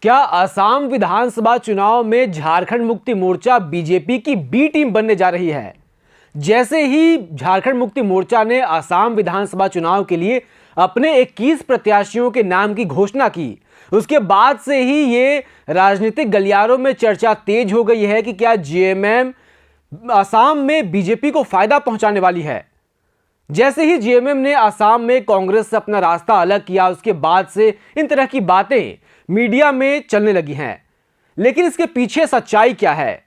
क्या असम विधानसभा चुनाव में झारखंड मुक्ति मोर्चा बीजेपी की बी टीम बनने जा रही है? जैसे ही झारखंड मुक्ति मोर्चा ने असम विधानसभा चुनाव के लिए अपने 21 प्रत्याशियों के नाम की घोषणा की, उसके बाद से ही ये राजनीतिक गलियारों में चर्चा तेज हो गई है कि क्या जेएमएम असम में बीजेपी को फायदा पहुंचाने वाली है। जैसे ही जेएमएम ने असम में कांग्रेस से अपना रास्ता अलग किया, उसके बाद से इन तरह की बातें मीडिया में चलने लगी हैं। लेकिन इसके पीछे सच्चाई क्या है?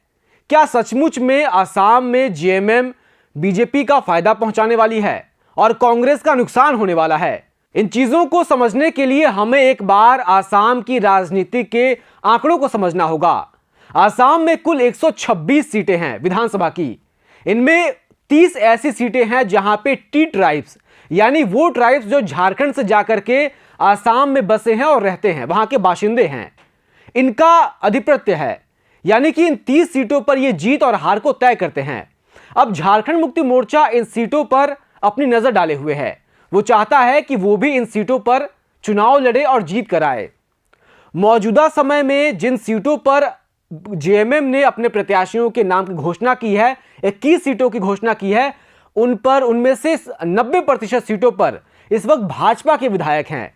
क्या सचमुच में असम में जेएमएम बीजेपी का फायदा पहुंचाने वाली है और कांग्रेस का नुकसान होने वाला है? इन चीजों को समझने के लिए हमें एक बार असम की राजनीति के आंकड़ों को समझना होगा। असम में कुल 126 सीटें हैं विधानसभा की। इनमें 30 ऐसी सीटें हैं जहां पे टी ट्राइब्स, यानी वो ट्राइब्स जो झारखंड से जाकर के असम में बसे हैं और रहते हैं, वहां के बाशिंदे हैं, इनका अधिपत्य है। यानी कि इन 30 सीटों पर ये जीत और हार को तय करते हैं। अब झारखंड मुक्ति मोर्चा इन सीटों पर अपनी नजर डाले हुए है। वो चाहता है कि वो भी इन सीटों पर चुनाव लड़े और जीत कर आए। मौजूदा समय में जिन सीटों पर जेएमएम ने अपने प्रत्याशियों के नाम की घोषणा की है, 21 सीटों की घोषणा की है, उनमें से 90% सीटों पर इस वक्त भाजपा के विधायक हैं।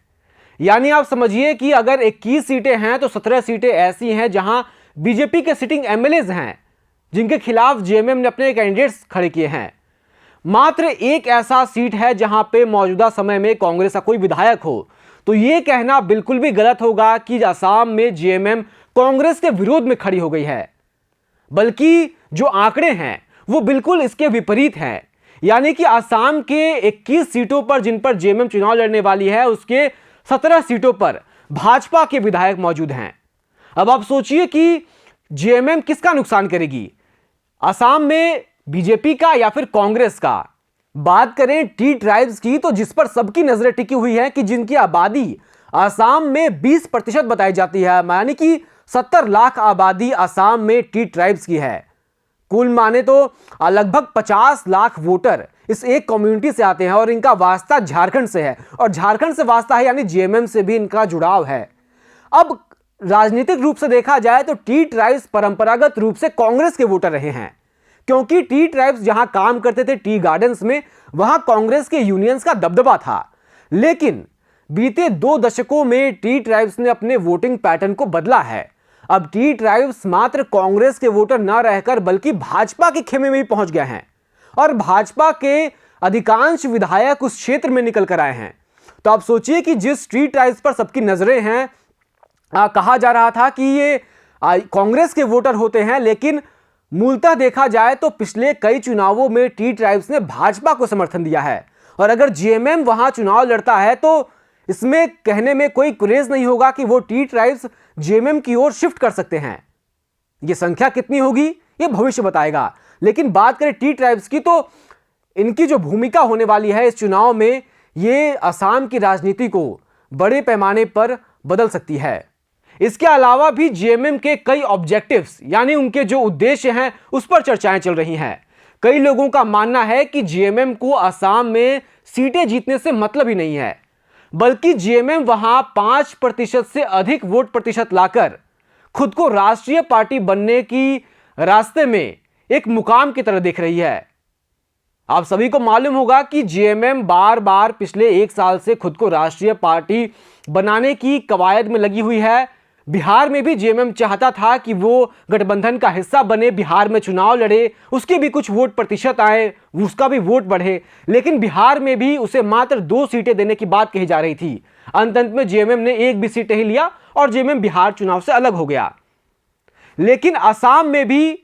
यानी आप समझिए कि अगर 21 सीटें हैं तो 17 सीटें ऐसी हैं जहां बीजेपी के सिटिंग एमएलएज हैं, जिनके खिलाफ जेएमएम ने अपने कैंडिडेट्स खड़े किए हैं। मात्र एक ऐसा सीट है जहां पे मौजूदा समय में कांग्रेस का कोई विधायक हो। तो यह कहना बिल्कुल भी गलत होगा कि असम में जेएमएम कांग्रेस के विरोध में खड़ी हो गई है, बल्कि जो आंकड़े हैं वो बिल्कुल इसके विपरीत हैं। यानी कि असम के 21 सीटों पर जिन पर जेएमएम चुनाव लड़ने वाली है, उसके 17 सीटों पर भाजपा के विधायक मौजूद हैं। अब आप सोचिए कि जेएमएम किसका नुकसान करेगी, असम में बीजेपी का या फिर कांग्रेस का? बात करें टी ट्राइब्स की, तो जिस पर सबकी नजरें टिकी हुई है कि जिनकी आबादी असम में 20% बताई जाती है, यानी कि 70 लाख आबादी असम में टी ट्राइब्स की है। कुल माने तो लगभग 50 लाख वोटर इस एक कम्युनिटी से आते हैं और इनका वास्ता झारखंड से है, और झारखंड से वास्ता है यानी जेएमएम से भी इनका जुड़ाव है। अब राजनीतिक रूप से देखा जाए तो टी ट्राइब्स परंपरागत रूप से कांग्रेस के वोटर रहे हैं, क्योंकि टी ट्राइब्स जहां काम करते थे टी गार्डन्स में, वहां कांग्रेस के यूनियंस का दबदबा था। लेकिन बीते 2 दशकों में टी ट्राइब्स ने अपने वोटिंग पैटर्न को बदला है। अब टी ट्राइब्स मात्र कांग्रेस के वोटर न रहकर बल्कि भाजपा के खेमे में भी पहुंच गए हैं, और भाजपा के अधिकांश विधायक उस क्षेत्र में निकल कर आए हैं। तो आप सोचिए कि जिस टी ट्राइब्स पर सबकी नजरें हैं, कहा जा रहा था कि ये कांग्रेस के वोटर होते हैं, लेकिन मूलतः देखा जाए तो पिछले कई चुनावों में टी ट्राइब्स ने भाजपा को समर्थन दिया है। और अगर जेएमएम वहां चुनाव लड़ता है तो इसमें कहने में कोई गुरेज नहीं होगा कि वो टी ट्राइब्स जेएमएम की ओर शिफ्ट कर सकते हैं। ये संख्या कितनी होगी ये भविष्य बताएगा। लेकिन बात करें टी ट्राइब्स की, तो इनकी जो भूमिका होने वाली है इस चुनाव में, ये असम की राजनीति को बड़े पैमाने पर बदल सकती है। इसके अलावा भी जेएमएम के कई ऑब्जेक्टिव्स, यानी उनके जो उद्देश्य हैं, उस पर चर्चाएं चल रही हैं। कई लोगों का मानना है कि जेएमएम को असम में सीटें जीतने से मतलब ही नहीं है, बल्कि जेएमएम वहां 5% से अधिक वोट प्रतिशत लाकर खुद को राष्ट्रीय पार्टी बनने की रास्ते में एक मुकाम की तरह देख रही है। आप सभी को मालूम होगा कि जेएमएम बार बार पिछले 1 साल से खुद को राष्ट्रीय पार्टी बनाने की कवायद में लगी हुई है। बिहार में भी जेएमएम चाहता था कि वो गठबंधन का हिस्सा बने, बिहार में चुनाव लड़े, उसके भी कुछ वोट प्रतिशत आए, उसका भी वोट बढ़े। लेकिन बिहार में भी उसे मात्र 2 सीटें देने की बात कही जा रही थी। अंत में जेएमएम ने 1 भी सीटें ही लिया और जेएमएम बिहार चुनाव से अलग हो गया। लेकिन असम में भी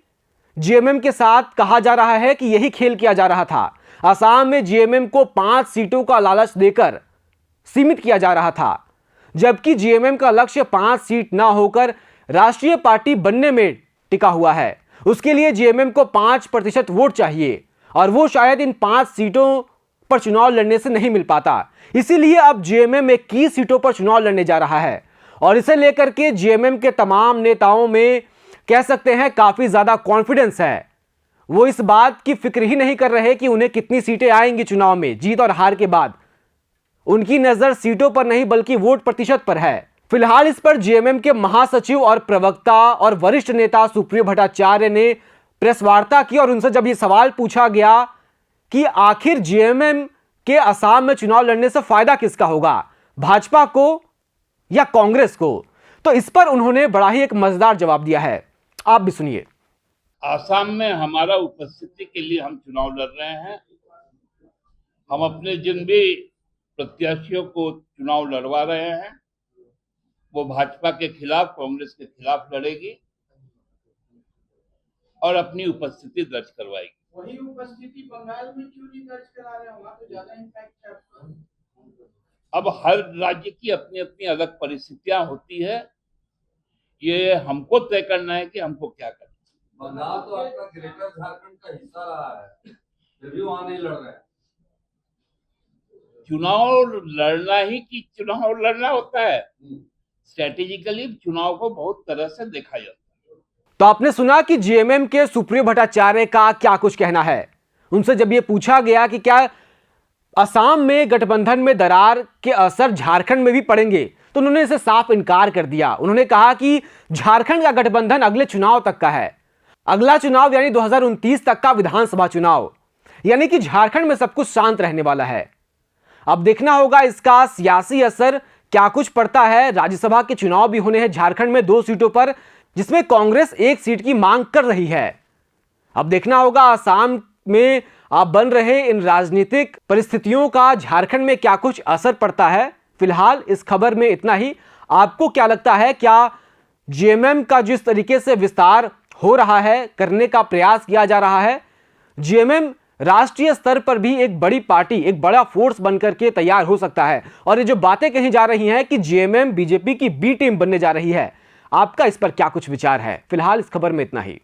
जेएमएम के साथ कहा जा रहा है कि यही खेल किया जा रहा था। असम में जेएमएम को 5 सीटों का लालच देकर सीमित किया जा रहा था, जबकि जेएमएम का लक्ष्य 5 सीट ना होकर राष्ट्रीय पार्टी बनने में टिका हुआ है। उसके लिए जेएमएम को 5% वोट चाहिए, और वो शायद इन 5 सीटों पर चुनाव लड़ने से नहीं मिल पाता। इसीलिए अब जेएमएम 21 सीटों पर चुनाव लड़ने जा रहा है, और इसे लेकर के जेएमएम के तमाम नेताओं में कह सकते हैं काफी ज्यादा कॉन्फिडेंस है। वो इस बात की फिक्र ही नहीं कर रहे कि उन्हें कितनी सीटें आएंगी चुनाव में जीत और हार के बाद। उनकी नजर सीटों पर नहीं बल्कि वोट प्रतिशत पर है फिलहाल इस पर जेएमएम के महासचिव और प्रवक्ता और वरिष्ठ नेता सुप्रियो भट्टाचार्य ने प्रेस वार्ता की और उनसे जब यह सवाल पूछा गया कि आखिर जेएमएम के असम में चुनाव लड़ने से फायदा किसका होगा, भाजपा को या कांग्रेस को, तो इस पर उन्होंने बड़ा ही एक मजेदार जवाब दिया है। आप भी सुनिए। आसाम में हमारा उपस्थिति के लिए हम चुनाव लड़ रहे हैं। हम अपने जिन भी प्रत्याशियों को चुनाव लड़वा रहे हैं वो भाजपा के खिलाफ, कांग्रेस के खिलाफ लड़ेगी और अपनी उपस्थिति दर्ज करवाएगी। वही उपस्थिति बंगाल में क्यों नहीं दर्ज करा रहे हैं? वहां तो ज्यादा इम्पैक्ट है। अब हर राज्य की अपनी अपनी अलग परिस्थितियां होती है, ये हमको तय करना है कि हमको क्या करना है। बंगाल तो आपका ग्रेटर झारखंड का हिस्सा रहा है, फिर भी वहां नहीं लड़ रहे। चुनाव लड़ना ही कि चुनाव लड़ना होता है, स्ट्रेटेजिकली चुनाव को बहुत तरह से देखा जाता है। तो आपने सुना कि जेएमएम के सुप्रियो भट्टाचार्य का क्या कुछ कहना है। उनसे जब यह पूछा गया कि क्या असम में गठबंधन में दरार के असर झारखंड में भी पड़ेंगे, तो उन्होंने इसे साफ इनकार कर दिया। उन्होंने कहा कि झारखंड का गठबंधन अगले चुनाव तक का है, अगला चुनाव यानी 2029 तक का विधानसभा चुनाव, यानी कि झारखंड में सब कुछ शांत रहने वाला है। अब देखना होगा इसका सियासी असर क्या कुछ पड़ता है। राज्यसभा के चुनाव भी होने हैं झारखंड में 2 सीटों पर, जिसमें कांग्रेस 1 सीट की मांग कर रही है। अब देखना होगा असम में आप बन रहे इन राजनीतिक परिस्थितियों का झारखंड में क्या कुछ असर पड़ता है। फिलहाल इस खबर में इतना ही। आपको क्या लगता है, क्या जेएमएम का जिस तरीके से विस्तार हो रहा है, करने का प्रयास किया जा रहा है, जेएमएम राष्ट्रीय स्तर पर भी एक बड़ी पार्टी, एक बड़ा फोर्स बनकर के तैयार हो सकता है? और ये जो बातें कही जा रही हैं कि जेएमएम बीजेपी की बी टीम बनने जा रही है, आपका इस पर क्या कुछ विचार है? फिलहाल इस खबर में इतना ही।